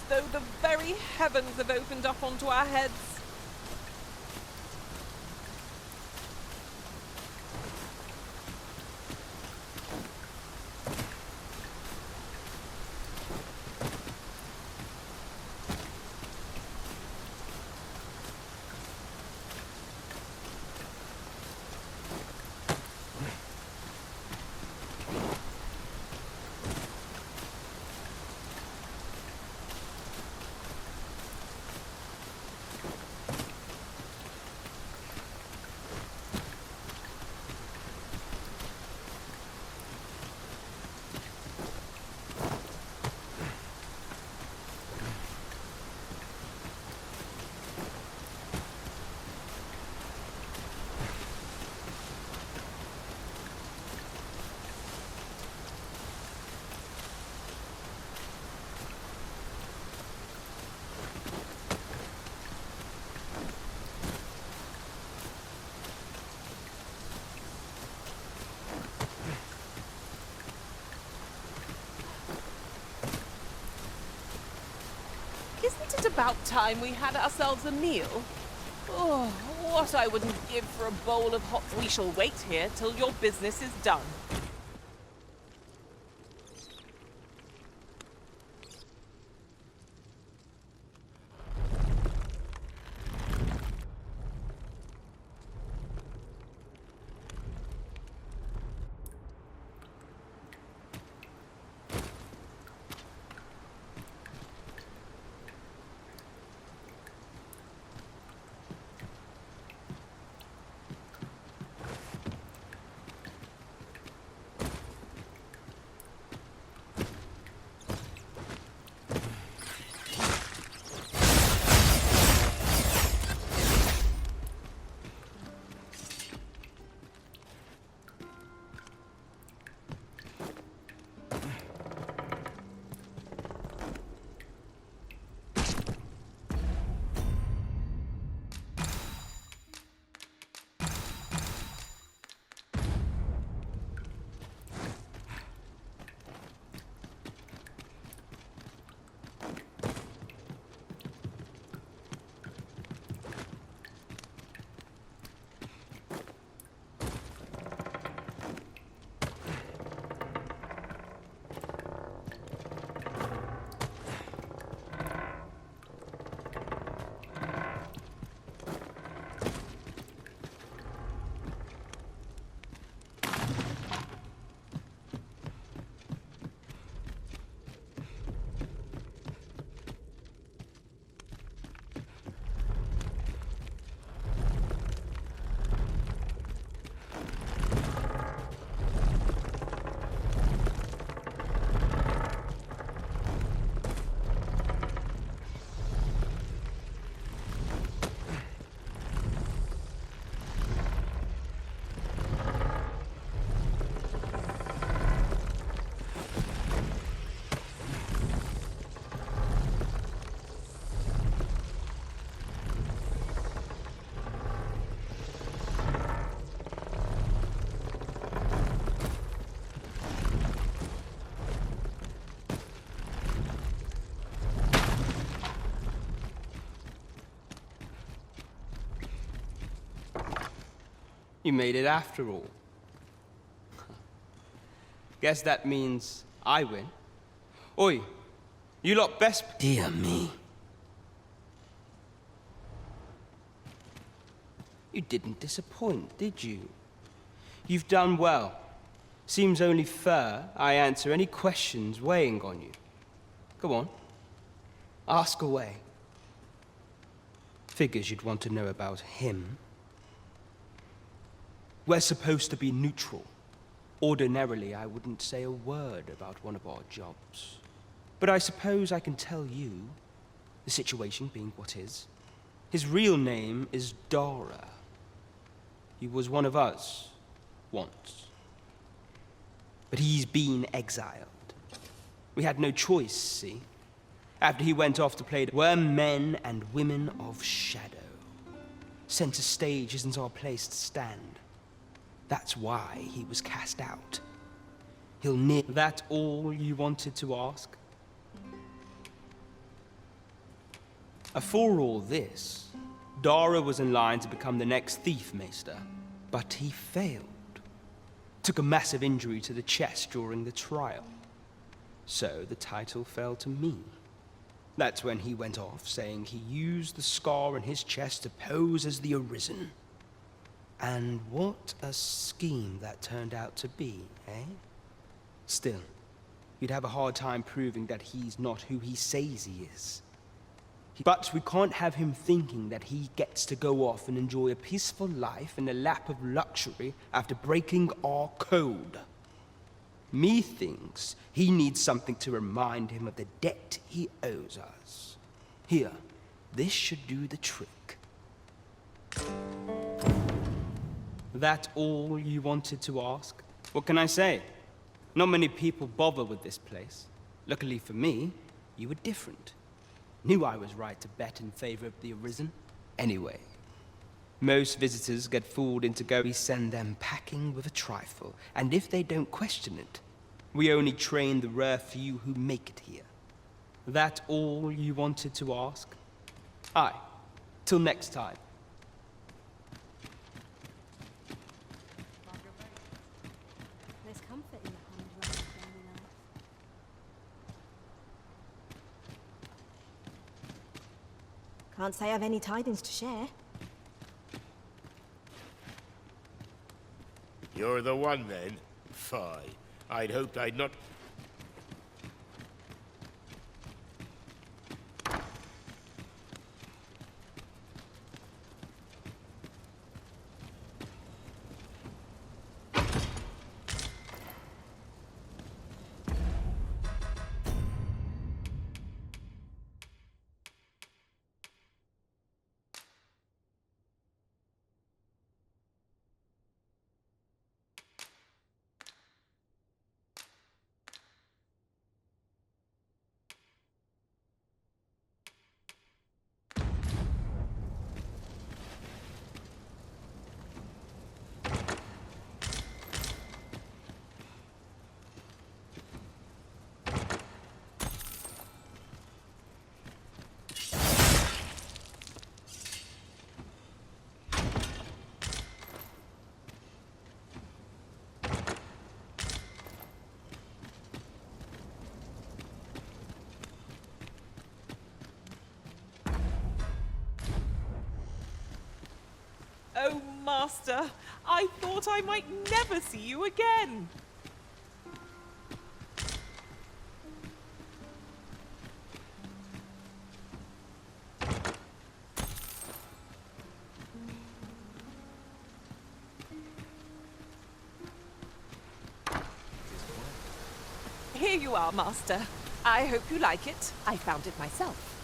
though the very heavens have opened up onto our heads. Isn't it about time we had ourselves a meal? Oh, what I wouldn't give for a bowl of hot... We shall wait here till your business is done. You made it after all. Guess that means I win. Oi, you lot best... Dear me. You didn't disappoint, did you? You've done well. Seems only fair I answer any questions weighing on you. Go on. Ask away. Figures you'd want to know about him. We're supposed to be neutral. Ordinarily, I wouldn't say a word about one of our jobs. But I suppose I can tell you, the situation being what is. His real name is Dara. He was one of us, once. But he's been exiled. We had no choice, see? After he went off to play, we're men and women of shadow. Center stage isn't our place to stand. That's why he was cast out. He'll need... That all you wanted to ask? For all this, Dara was in line to become the next thief maester, but he failed. Took a massive injury to the chest during the trial. So the title fell to me. That's when he went off, saying he used the scar on his chest to pose as the Arisen. And what a scheme that turned out to be, eh? Still, you'd have a hard time proving that he's not who he says he is. But we can't have him thinking that he gets to go off and enjoy a peaceful life in a lap of luxury after breaking our code. Methinks he needs something to remind him of the debt he owes us. Here, this should do the trick. That all you wanted to ask? What can I say? Not many people bother with this place. Luckily for me, you were different. Knew I was right to bet in favor of the Arisen. Anyway, most visitors get fooled into going. We send them packing with a trifle, and if they don't question it, we only train the rare few who make it here. That all you wanted to ask? Aye. Till next time. There's comfort in the hard work of daily life. Can't say I've any tidings to share. You're the one, then? Fie. I'd hoped I'd not... Oh, Master, I thought I might never see you again. Here you are, Master. I hope you like it. I found it myself.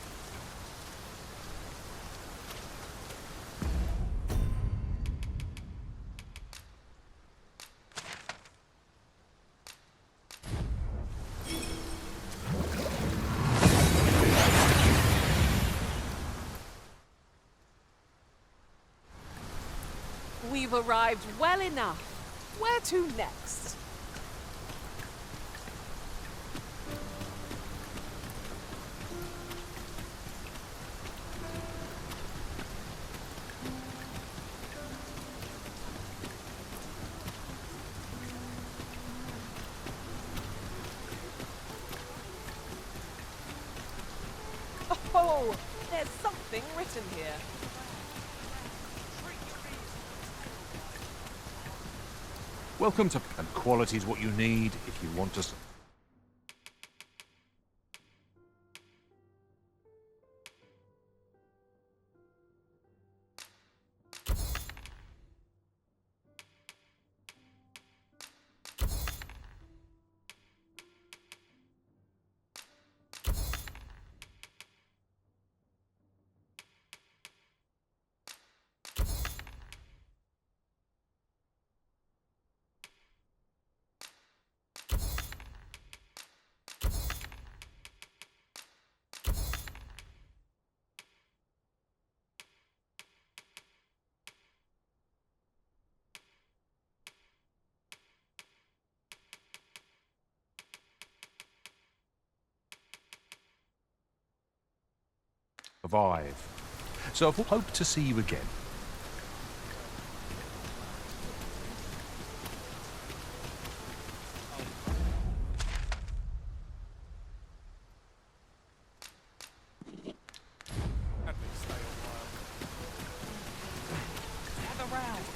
We've arrived well enough. Where to next? Oh, there's something written here. Welcome to... And quality is what you need if you want to... survive. So I hope to see you again.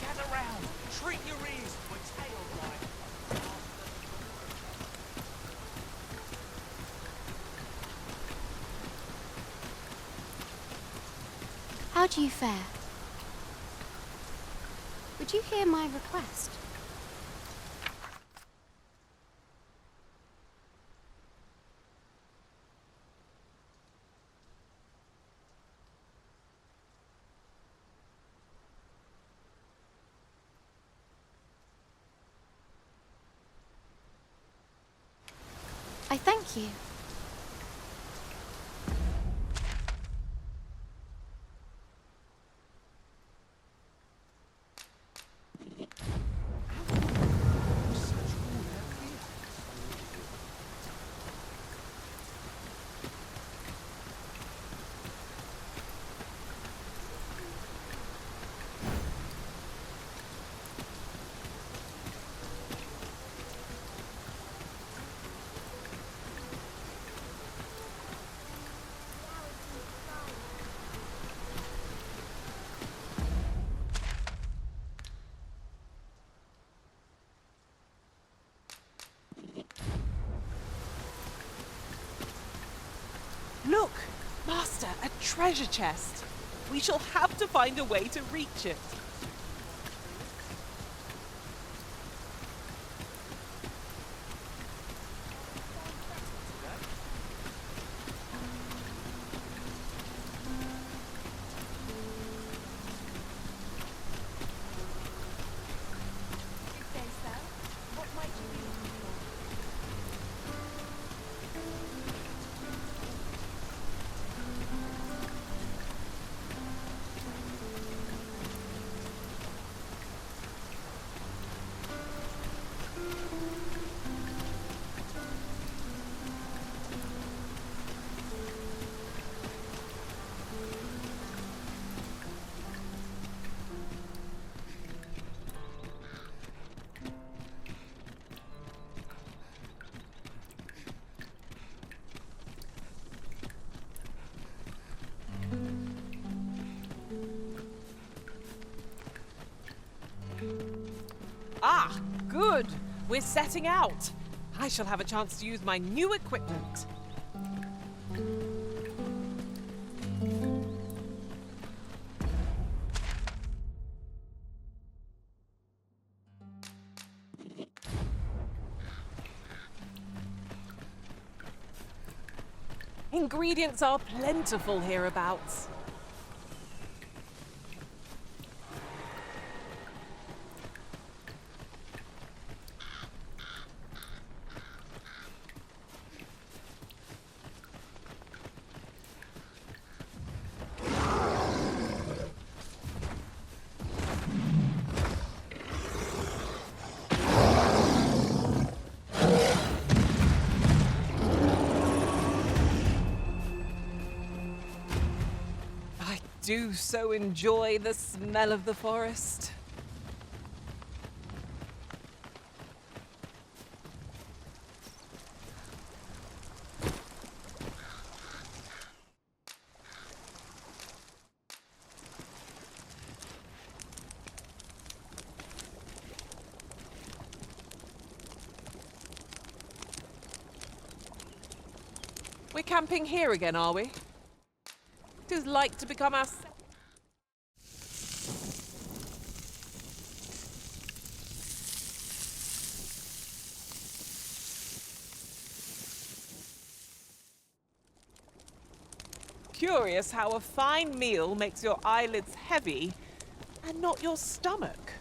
Gather round. Treat your ears to a tale like. How do you fare? Would you hear my request? I thank you. Look, Master, a treasure chest. We shall have to find a way to reach it. Ah, good. We're setting out. I shall have a chance to use my new equipment. Ingredients are plentiful hereabouts. I do so enjoy the smell of the forest. We're camping here again, are we? It is like to become our... Curious how a fine meal makes your eyelids heavy and not your stomach.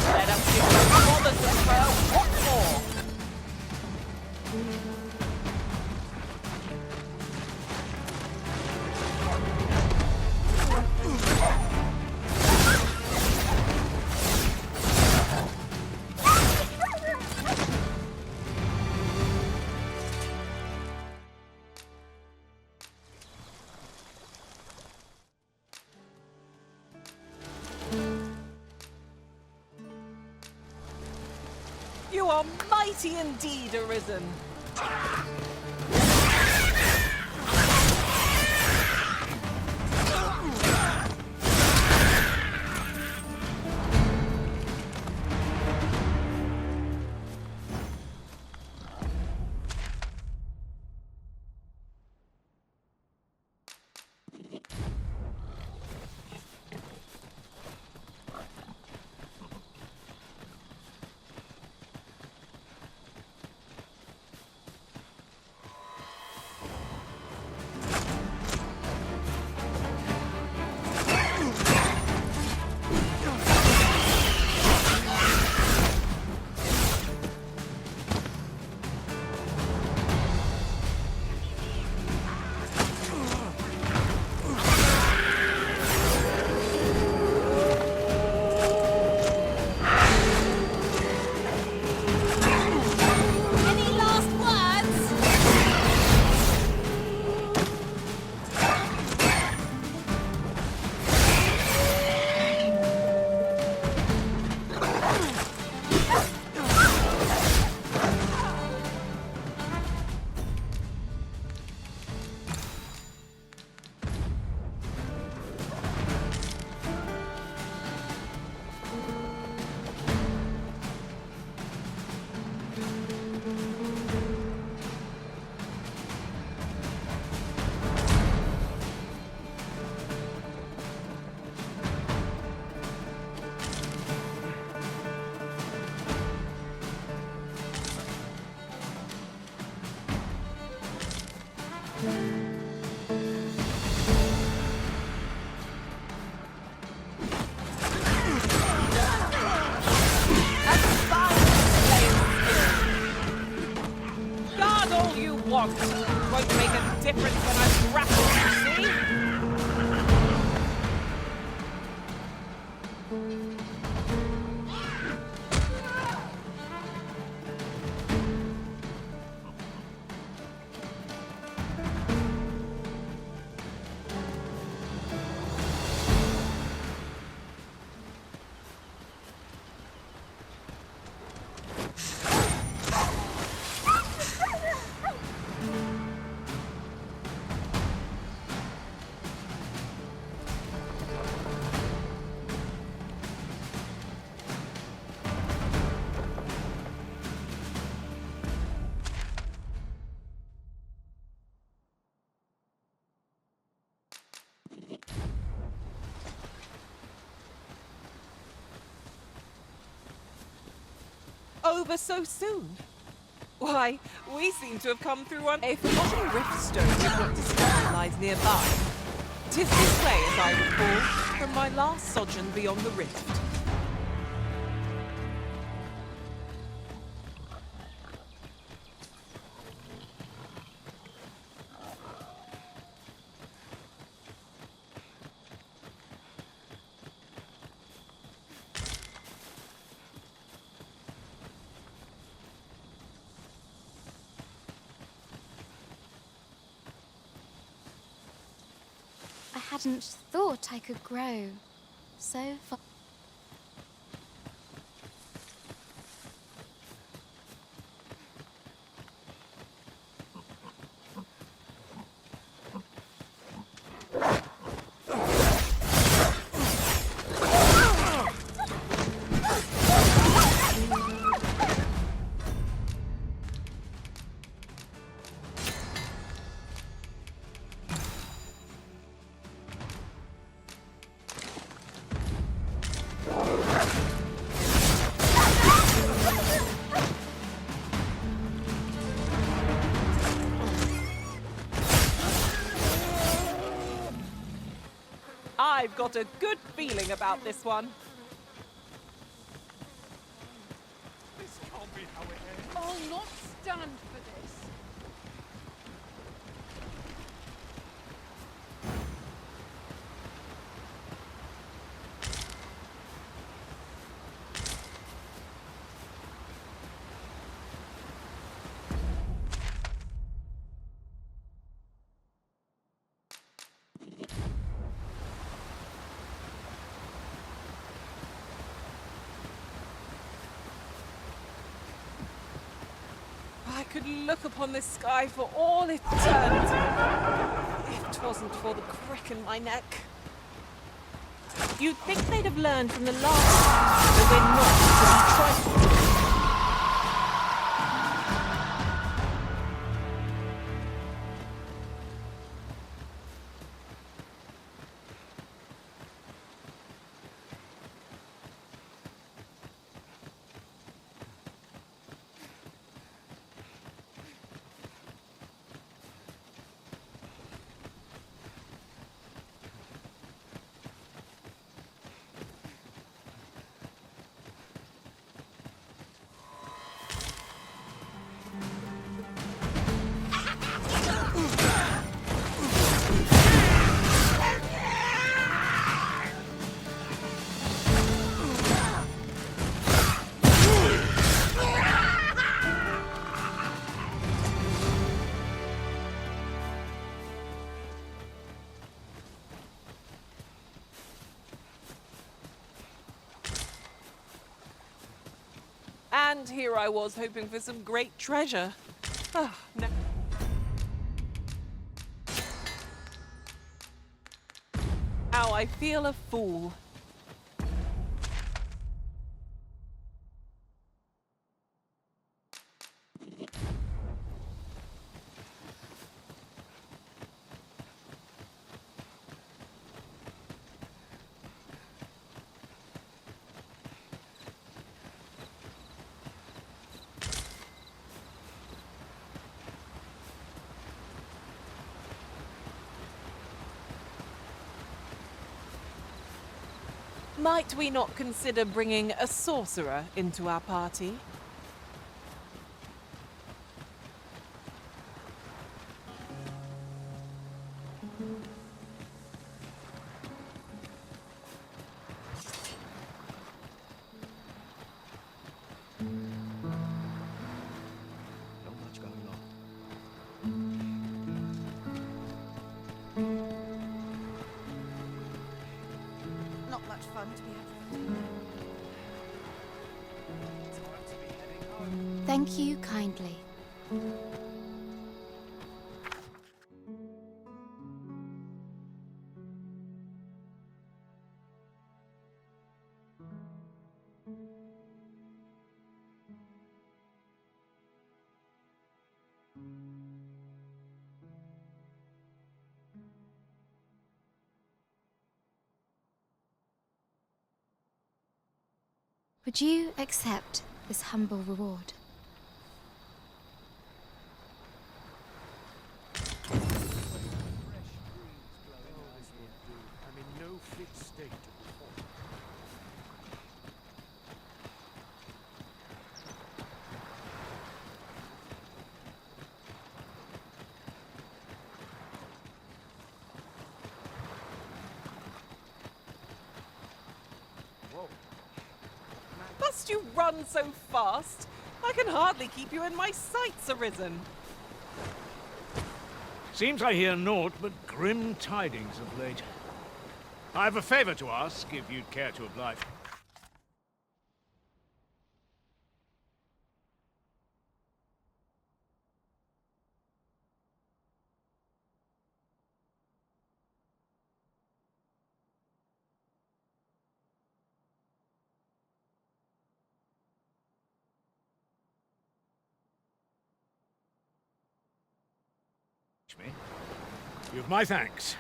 Let us give the Father's Emperor what more? You are mighty indeed, Arisen. Any last words? Guard all you want. Won't make a difference when I'm grappled, you see? Over so soon? Why, we seem to have come through on a forgotten rift stone we've got discovered lies nearby. 'Tis this way, as I recall, from my last sojourn beyond the rift. I hadn't thought I could grow so far. I've got a good feeling about this one. I'll not stand for this. look upon this sky for all eternity, if 'twasn't for the crick in my neck. You'd think they'd have learned from the last time that we're not to be trifled with. And here I was hoping for some great treasure. Oh, no. How I feel a fool. Might we not consider bringing a sorcerer into our party? Not much going on. Not much fun to be having. Thank you kindly. Would you accept this humble reward? I'm in no fit state to perform. Must you run so fast? I can hardly keep you in my sights, Arisen. Seems I hear naught but grim tidings of late. I have a favor to ask, if you'd care to oblige. Me. You've my thanks.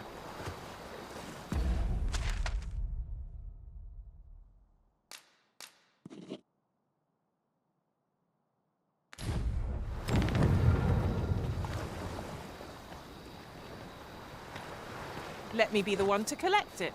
Let me be the one to collect it.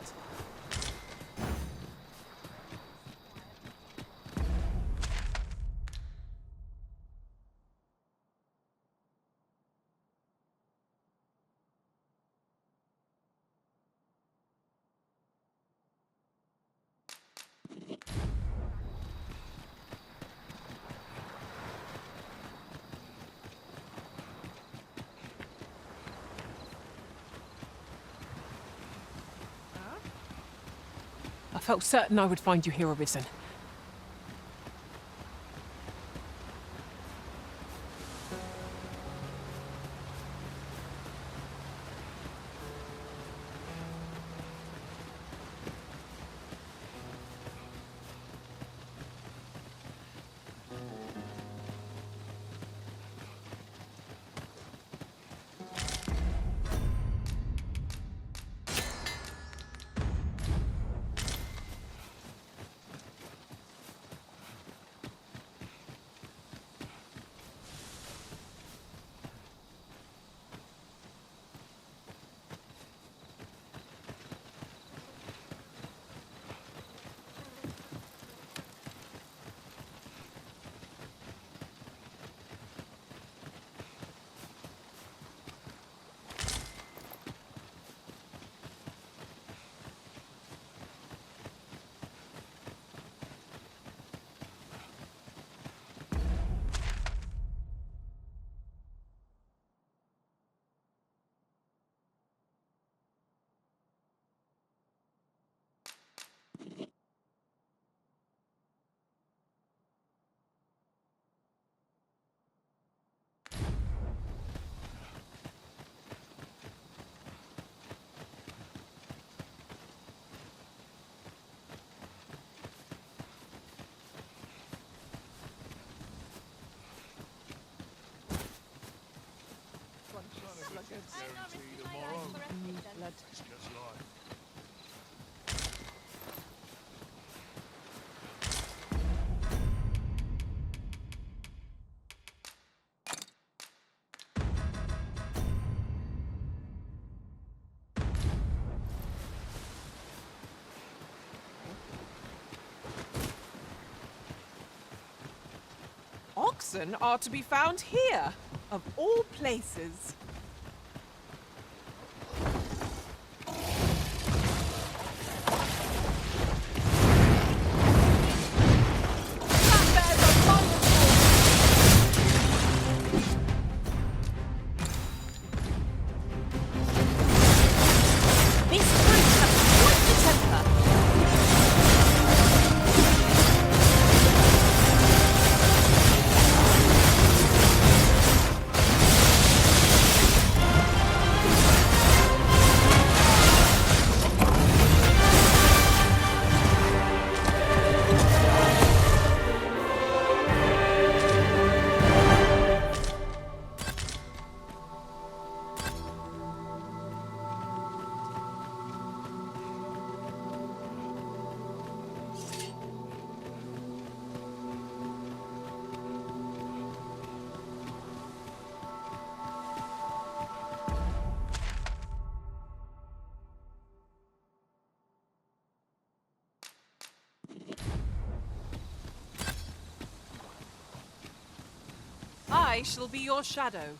I felt certain I would find you here, Arisen. oxen are to be found here, of all places. That bears a wonderful. This brute has quite the temper. I shall be your shadow.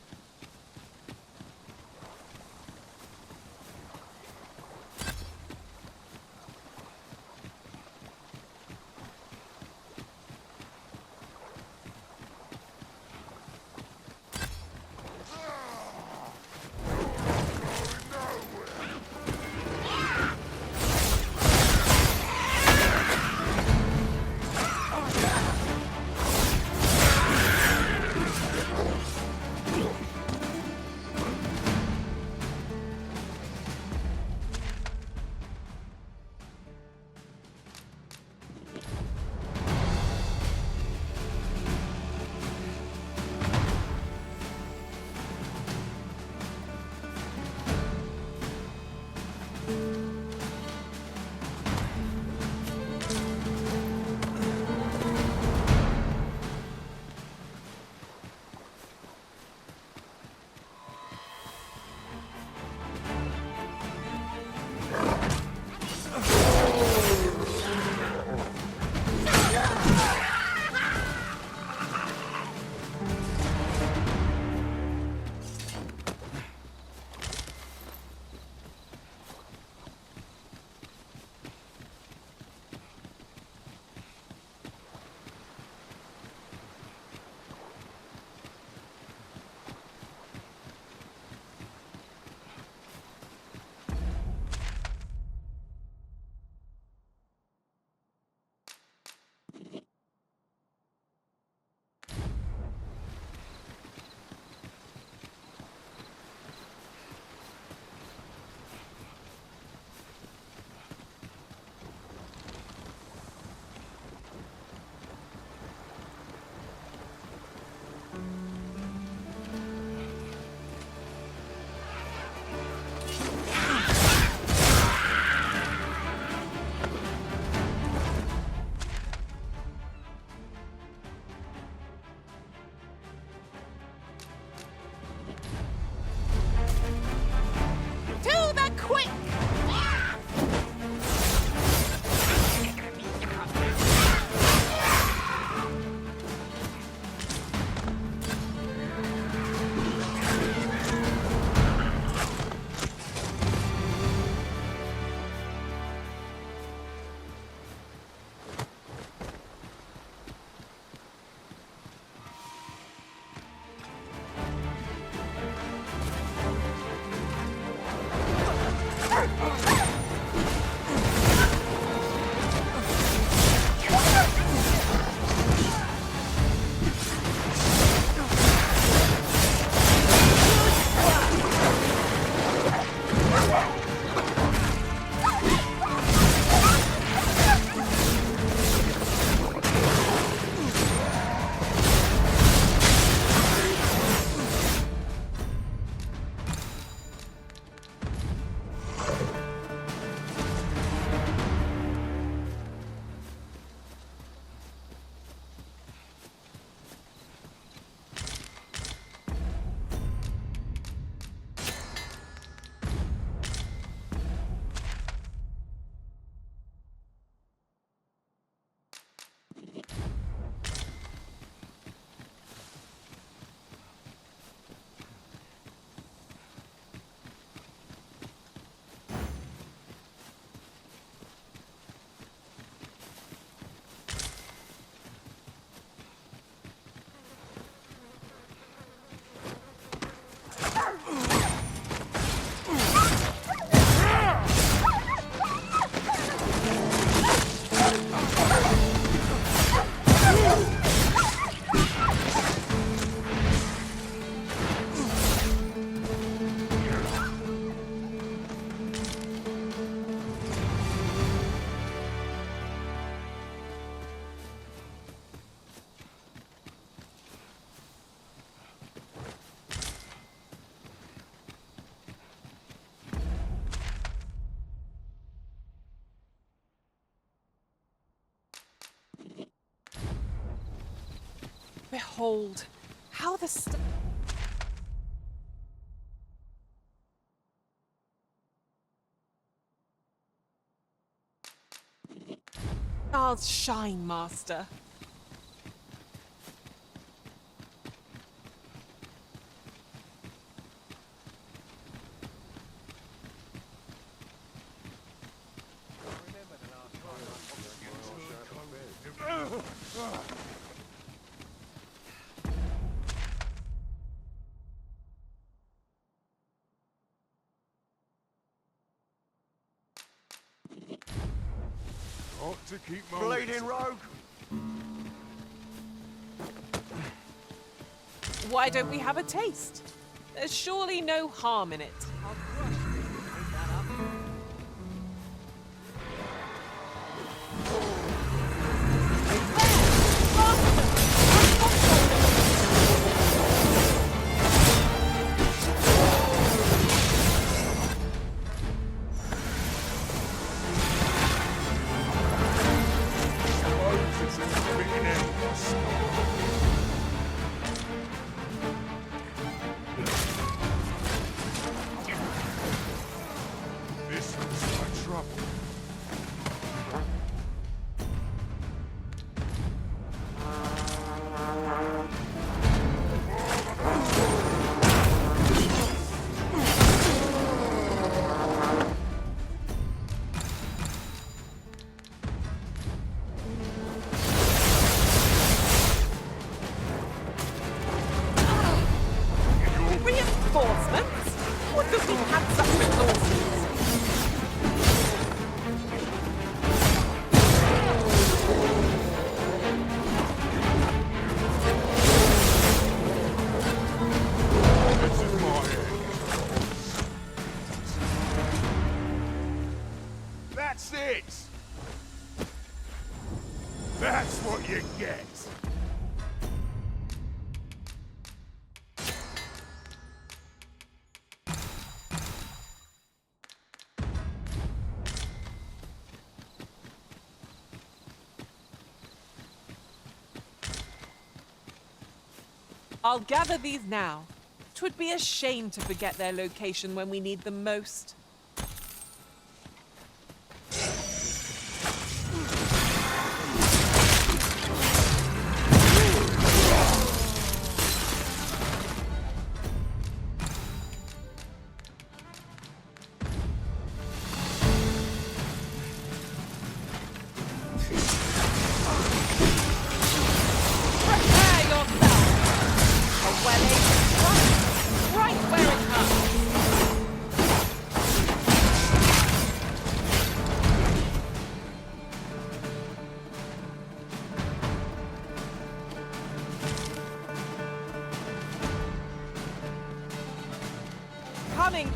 Behold, how the stars shine, Master. Got to keep my bleeding rogue. Why don't we have a taste? There's surely no harm in it. This looks like trouble. Reinforcements? Would that we had such resources? This is my end. That's it. That's what you get. I'll gather these now. 'Twould be a shame to forget their location when we need them most. Prepare yourself! A well-aimed strike, right where it hurts. Coming!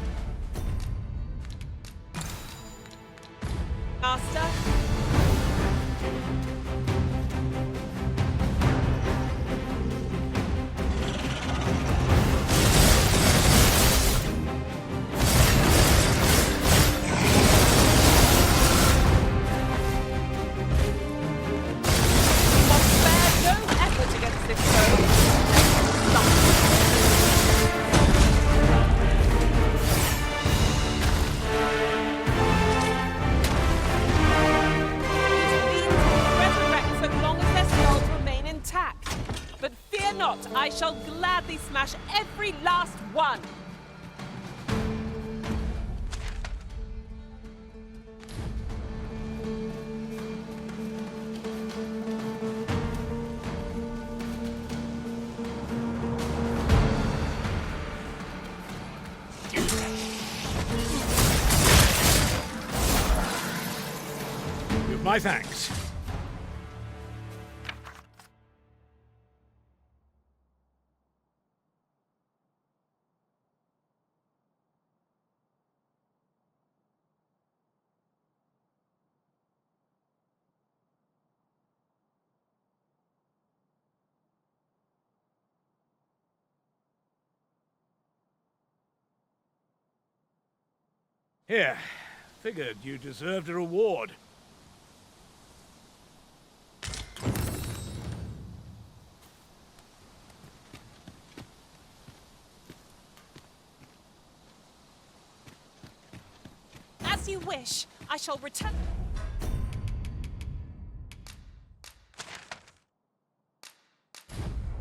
Master? Must spare no effort against this foe. These fiends will resurrect so long as their skulls remain intact. But fear not, I shall gladly smash every last one. With my thanks. Here, figured you deserved a reward. you wish. I shall return.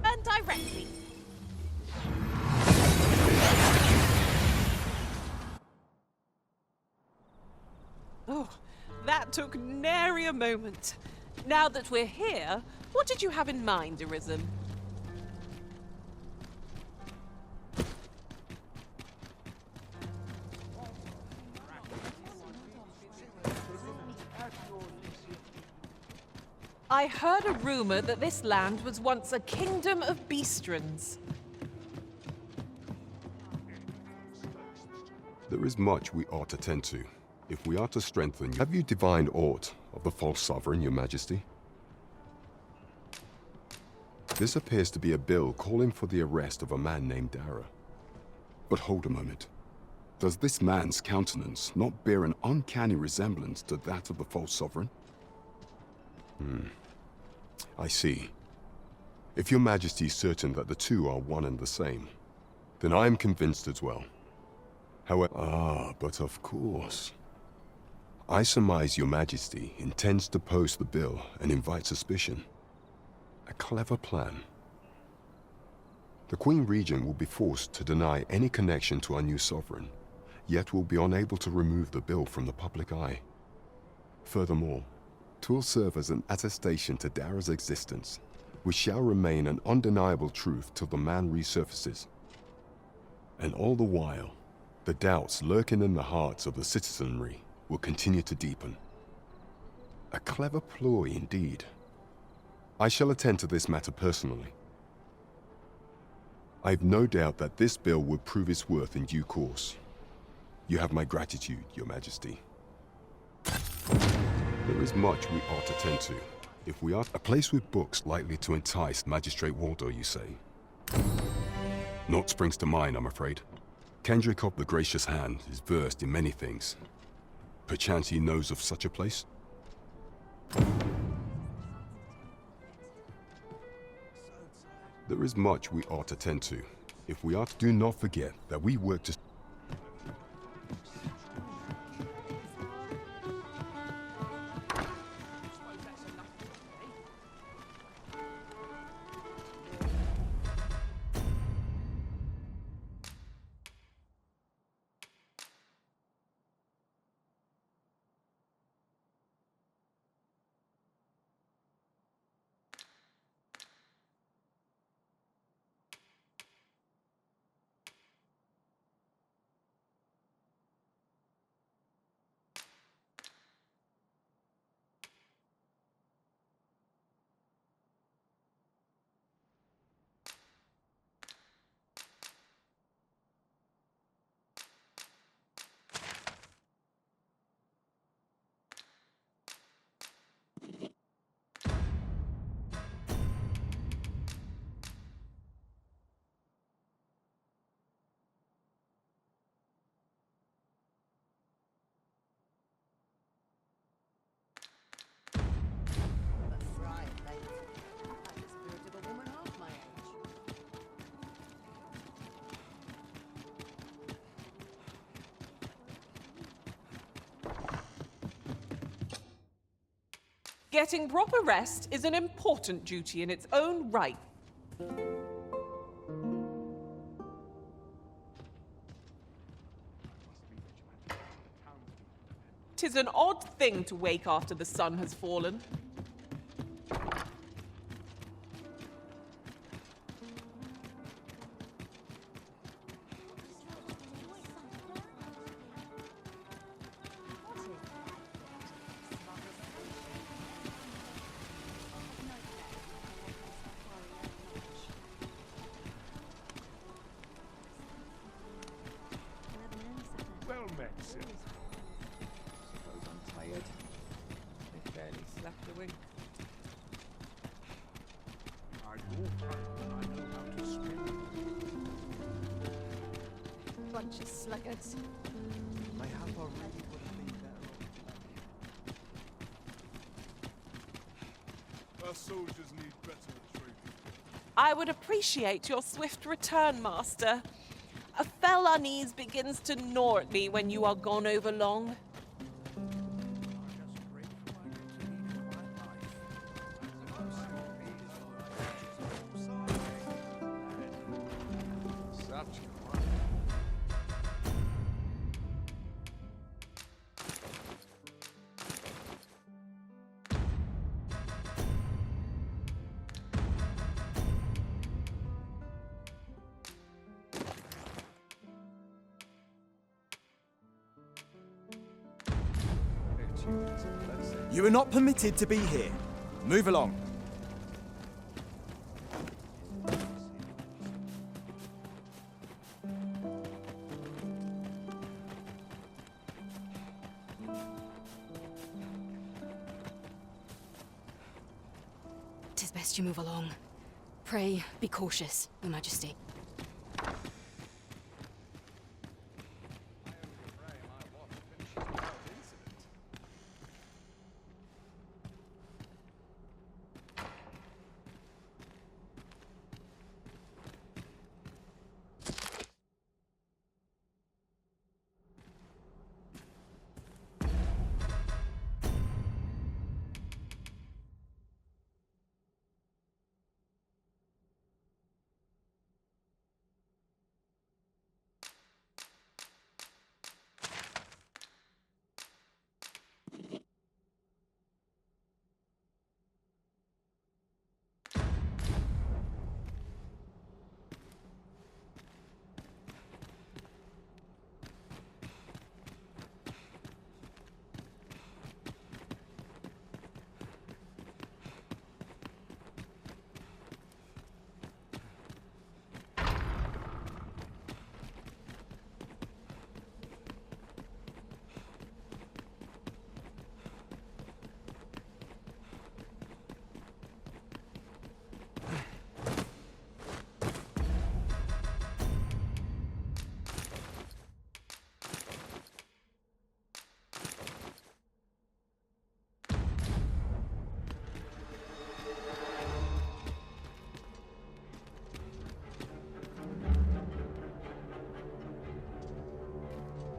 And directly. Oh, that took nary a moment. Now that we're here, what did you have in mind, Arisen? I heard a rumor that this land was once a kingdom of beastrons. There is much we ought to tend to, if we are to strengthen. Have you divined aught of the false sovereign, your majesty? This appears to be a bill calling for the arrest of a man named Dara. But hold a moment. Does this man's countenance not bear an uncanny resemblance to that of the false sovereign? I see. If your majesty is certain that the two are one and the same, then I am convinced as well. However, but of course. I surmise your majesty intends to post the bill and invite suspicion. A clever plan. The Queen Regent will be forced to deny any connection to our new sovereign, yet will be unable to remove the bill from the public eye. Furthermore, 'twill serve as an attestation to Dara's existence, which shall remain an undeniable truth till the man resurfaces. And all the while, the doubts lurking in the hearts of the citizenry will continue to deepen. A clever ploy indeed. I shall attend to this matter personally. I've no doubt that this bill will prove its worth in due course. You have my gratitude, your majesty. There is much we ought to tend to. If we are a place with books likely to entice Magistrate Waldo, you say? Naught springs to mind, I'm afraid. Kendrick of the Gracious Hand is versed in many things. Perchance he knows of such a place? There is much we ought to tend to. If we are to do not forget that we work to... Getting proper rest is an important duty in its own right. 'Tis an odd thing to wake after the sun has fallen. Well met, sir. Suppose I'm tired. I barely slept a wink. I'd walk when I know how to swim. Bunch of sluggards. Mayhap I really would have been better off. Our soldiers need better training. I would appreciate your swift return, Master. A fell unease begins to gnaw at me when you are gone over long. You are not permitted to be here. Move along. Tis best you move along. Pray, be cautious, Your Majesty.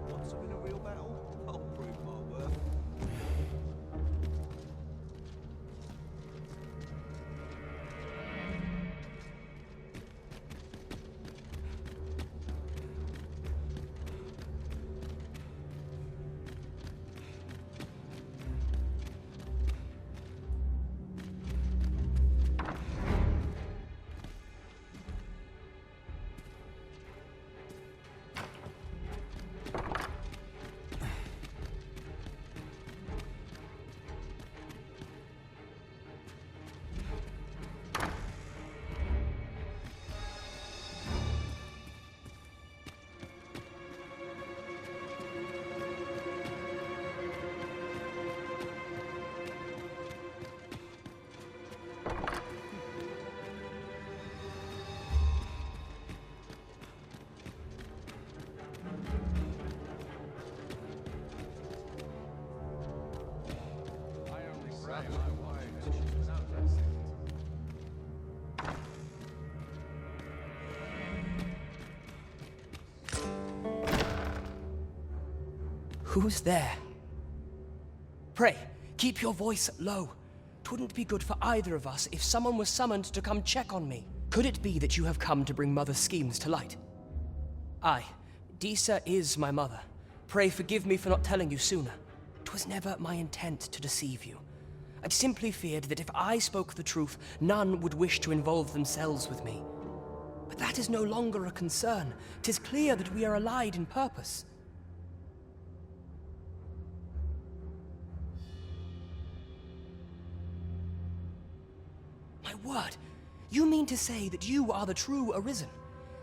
Want to win a real battle? I'll prove my worth. Who's there? Pray, keep your voice low. 'Twouldn't be good for either of us if someone was summoned to come check on me. Could it be that you have come to bring Mother's schemes to light? Aye, Disa is my mother. Pray forgive me for not telling you sooner. 'Twas never my intent to deceive you. I simply feared that if I spoke the truth, none would wish to involve themselves with me. But that is no longer a concern. 'Tis clear that we are allied in purpose. My word, you mean to say that you are the true Arisen?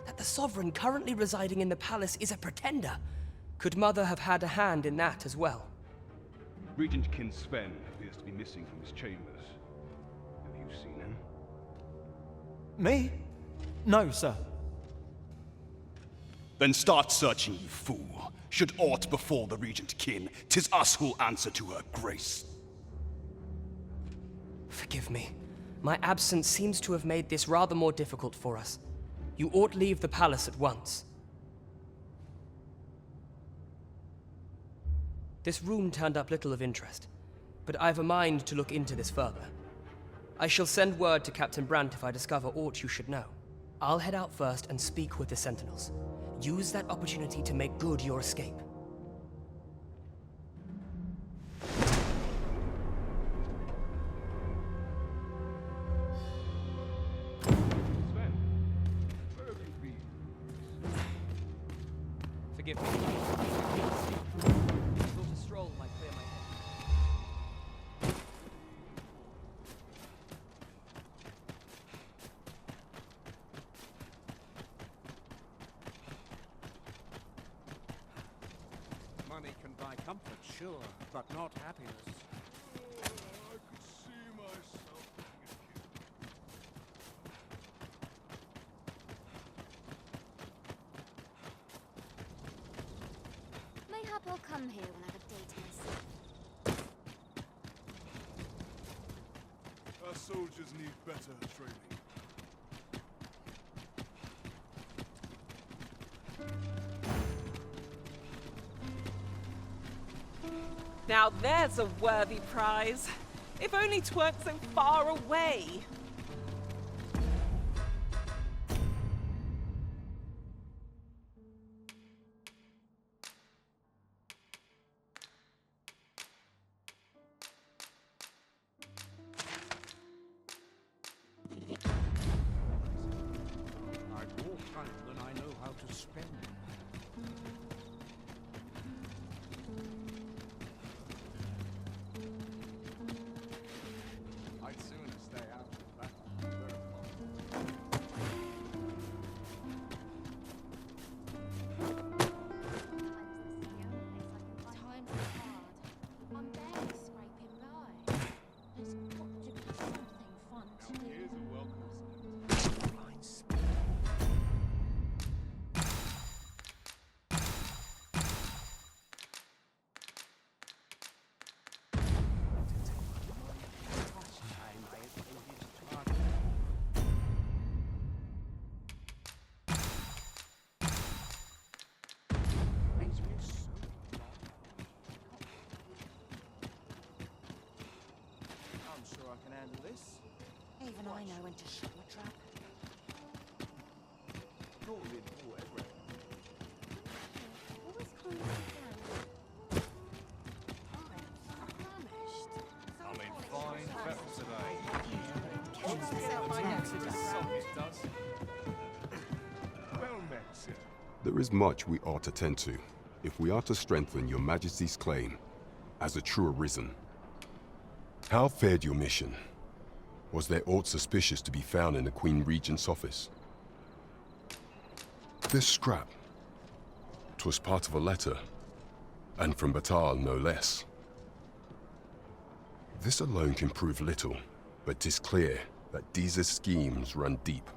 That the Sovereign currently residing in the palace is a pretender? Could Mother have had a hand in that as well? Regent Kin Sven appears to be missing from his chambers. Have you seen him? Me? No, sir. Then start searching, you fool. Should aught befall the Regent Kin, 'tis us who'll answer to her grace. Forgive me. My absence seems to have made this rather more difficult for us. You ought leave the palace at once. This room turned up little of interest, but I've a mind to look into this further. I shall send word to Captain Brandt if I discover aught you should know. I'll head out first and speak with the Sentinels. Use that opportunity to make good your escape. Sven, where have you been? Forgive me. Thought a stroll might clear my head. Comfort, sure, but not happiness. I could see myself being a kid. Mayhap I'll come here when I've updated myself. Our soldiers need better training. Now there's a worthy prize. If only 'tweren't so far away. I've more time than I know how to spend. I'd sooner stay out of that. Times are hard. I'm barely scraping by. There's got to be something fun to do. Here's a welcome I'm sure I can handle this. Even I know when to shut my trap. Not within forever. Always calm down. I'm famished. I'm in fine fettle today. Well met, sir. There is much we ought to tend to, if we are to strengthen your Majesty's claim as a true arisen. How fared your mission? Was there aught suspicious to be found in the Queen Regent's office? This scrap. 'Twas part of a letter, and from Batal no less. This alone can prove little, but 'tis clear that Deeza's schemes run deep.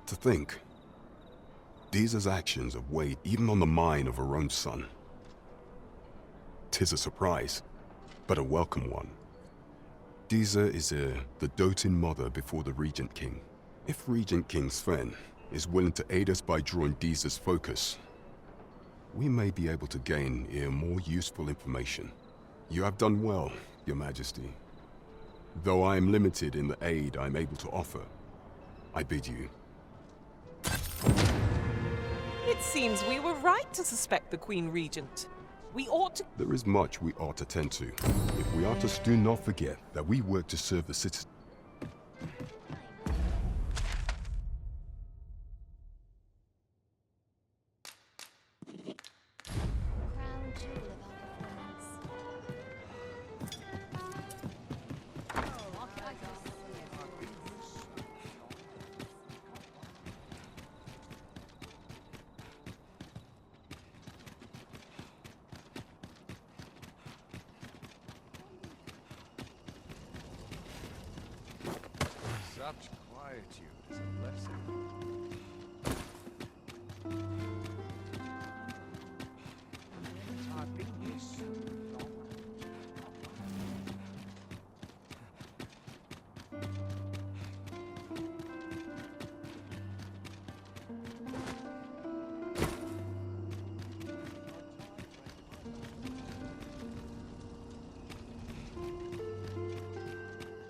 To think, Deeza's actions have weighed even on the mind of her own son. 'Tis a surprise, but a welcome one. Deeza is the doting mother before the Regent King. If Regent King Sven is willing to aid us by drawing Deeza's focus, we may be able to gain more useful information. You have done well, Your Majesty. Though I am limited in the aid I am able to offer, I bid you. It seems we were right to suspect the Queen Regent. We ought to... There is much we ought to tend to. If we are to do not forget that we work to serve the citizens. Crown jewel of our performance. Such quietude is a blessing. I've been here so long.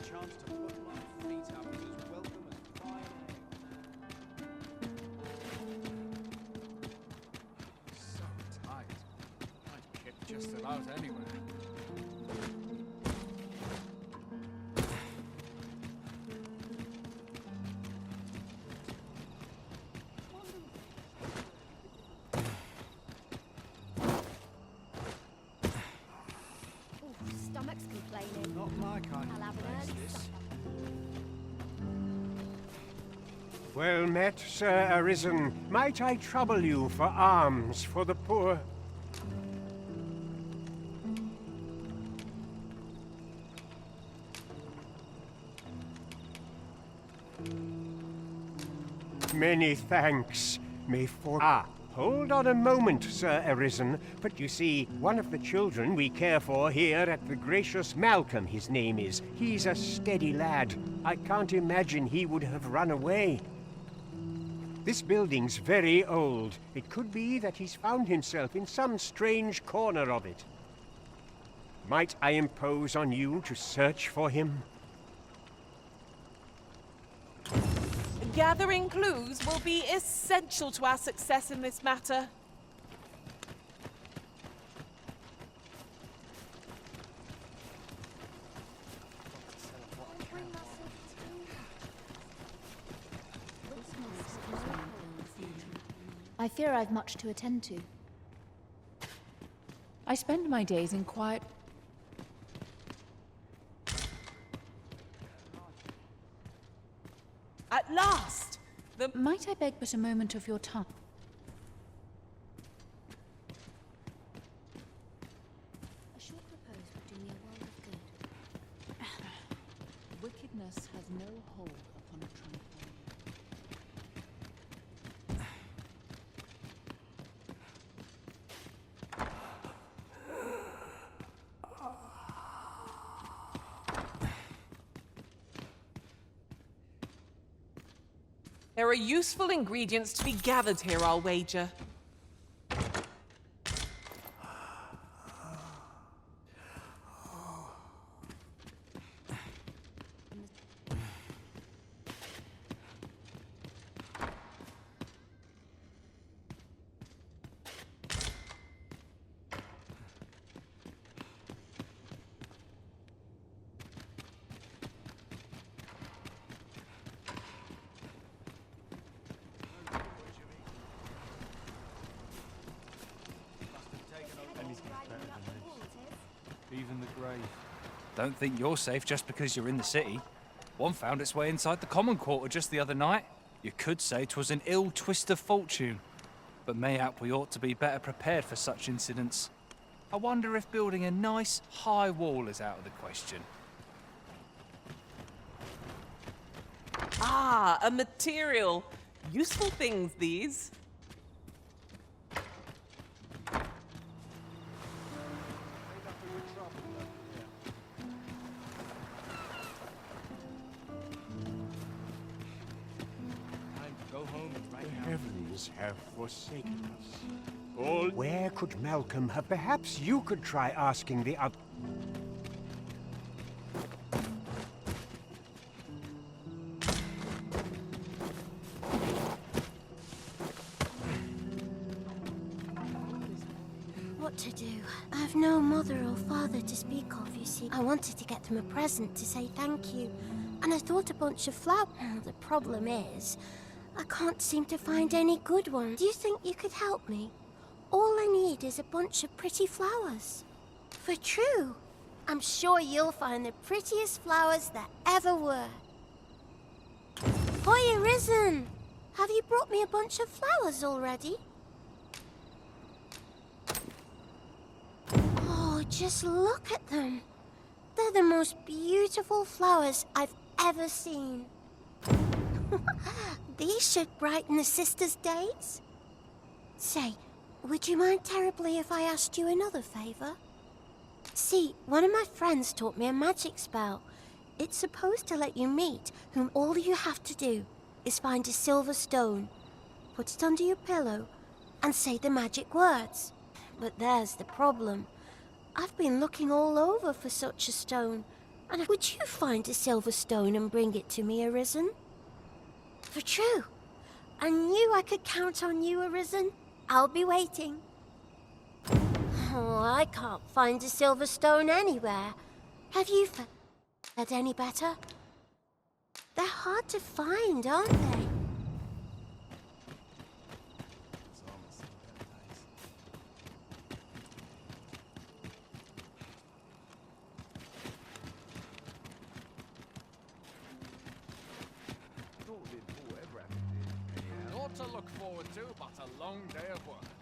Chance to put my feet up is as welcome as fire. So tight. I'd kick just about anywhere. Ooh, stomach's complaining. Not my kind I'll of have an place, early this. supper. Well met, Sir Arisen. Might I trouble you for alms for the poor? Many thanks. Hold on a moment, Sir Arisen. But you see, one of the children we care for here at the Gracious Malcolm, his name is. He's a steady lad. I can't imagine he would have run away. This building's very old. It could be that he's found himself in some strange corner of it. Might I impose on you to search for him? Gathering clues will be essential to our success in this matter. I fear I've much to attend to. I spend my days in quiet. At last! Might I beg but a moment of your time? A short repose would do me a world of good. Wickedness has no hold upon a tranquil. There are useful ingredients to be gathered here, I'll wager. Even the grave. Don't think you're safe just because you're in the city. One found its way inside the common quarter just the other night. You could say 'twas an ill twist of fortune. But mayhap we ought to be better prepared for such incidents. I wonder if building a nice, high wall is out of the question. Ah, a material. Useful things, these. The heavens have forsaken us. All where could Malcolm have? Perhaps you could try asking the other. What to do? I've no mother or father to speak of, you see. I wanted to get them a present to say thank you, and I thought a bunch of flowers. The problem is, I can't seem to find any good ones. Do you think you could help me? All I need is a bunch of pretty flowers. For true. I'm sure you'll find the prettiest flowers that ever were. Hoy, Arisen! Have you brought me a bunch of flowers already? Oh, just look at them. They're the most beautiful flowers I've ever seen. These should brighten the sisters' days. Say, would you mind terribly if I asked you another favor? See, one of my friends taught me a magic spell. It's supposed to let you meet whom all you have to do is find a silver stone, put it under your pillow, and say the magic words. But there's the problem. I've been looking all over for such a stone, and would you find a silver stone and bring it to me, Arisen? For true. I knew I could count on you, Arisen. I'll be waiting. Oh, I can't find a silver stone anywhere. Have you heard any better? They're hard to find, aren't they? forward to but a long day of work.